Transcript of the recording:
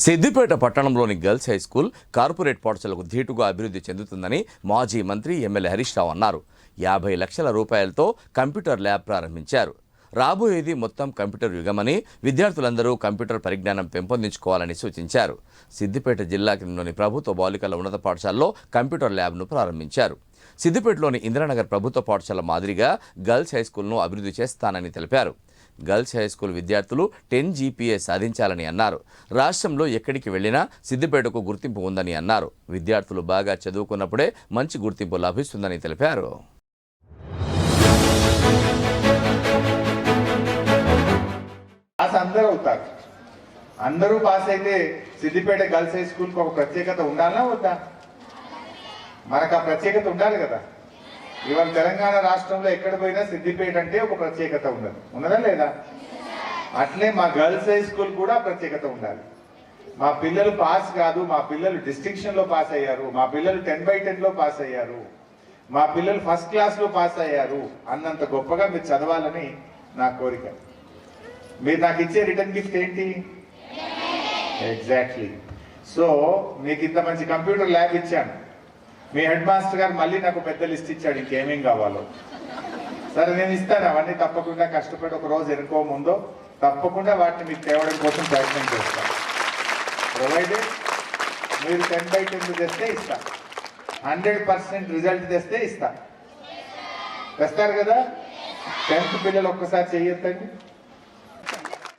సిద్దిపేట పట్టణంలోని girls high school corporate పాఠశాలకు ధీటుగా అభివృద్ధి చెందుతుందని మాజీ మంత్రి ఎమ్మెల్యే హరీష్ రావు అన్నారు. 50 లక్షల రూపాయలతో కంప్యూటర్ ల్యాబ్ ప్రారంభించారు. రాబోయేది మొత్తం కంప్యూటర్ యుగమని, విద్యార్థులందరూ కంప్యూటర్ పరిజ్ఞానం పెంపొందించుకోవాలని సూచించారు. సిద్దిపేట జిల్లాలోని ప్రభుత్వ బాలికల ఉన్నత పాఠశాలలో కంప్యూటర్ ల్యాబ్ను ప్రారంభించారు. సిద్దిపేటలోని ఇందిరానగర్ ప్రభుత్వ పాఠశాల మాదిరిగా గర్ల్స్ హై స్కూల్ను అభివృద్ధి చేస్తానని తెలిపారు. గర్ల్స్ హై స్కూల్ విద్యార్థులు 10 GPA సాధించాలని అన్నారు. రాష్ట్రంలో ఎక్కడికి వెళ్లినా సిద్దిపేటకు గుర్తింపు ఉందని అన్నారు. విద్యార్థులు బాగా చదువుకున్నప్పుడే మంచి గుర్తింపు లభిస్తుందని తెలిపారు. అందరూ పాస్ అయితే సిద్దిపేట గర్ల్స్ హై స్కూల్కి ఒక ప్రత్యేకత ఉండాలా వద్దా? మనకు ఆ ప్రత్యేకత ఉండాలి కదా. ఇవాళ తెలంగాణ రాష్ట్రంలో ఎక్కడ పోయినా సిద్దిపేట అంటే ఒక ప్రత్యేకత ఉన్నదా లేదా? అట్లే మా గర్ల్స్ హై స్కూల్ కూడా ప్రత్యేకత ఉండాలి. మా పిల్లలు పాస్ కాదు, మా పిల్లలు డిస్టింక్షన్ లో పాస్ అయ్యారు, మా పిల్లలు 10/10 లో పాస్ అయ్యారు, మా పిల్లలు ఫస్ట్ క్లాస్ లో పాస్ అయ్యారు అన్నంత గొప్పగా మీరు చదవాలని నా కోరిక. మీరు నాకు ఇచ్చే రిటర్న్ గిఫ్ట్ ఏంటి? ఎగ్జాక్ట్లీ. సో మీకు ఇంత మంచి కంప్యూటర్ ల్యాబ్ ఇచ్చాను. మీ హెడ్ మాస్టర్ గారు మళ్ళీ నాకు పెద్ద లిస్ట్ ఇచ్చాడు ఇంకేమేం కావాలో. సరే నేను ఇస్తాను, అవన్నీ తప్పకుండా కష్టపడి ఒక రోజు ఎన్నుకో ముందో తప్పకుండా వాటిని మీకు తేవడం కోసం ప్రయత్నం చేస్తాను. ప్రొవైడెడ్ మీరు 10/10 తెస్తే ఇస్తా, 100% రిజల్ట్ తెస్తే ఇస్తా. తెస్తారు కదా? 10th పిల్లలు ఒక్కసారి చెయ్యొద్దండి.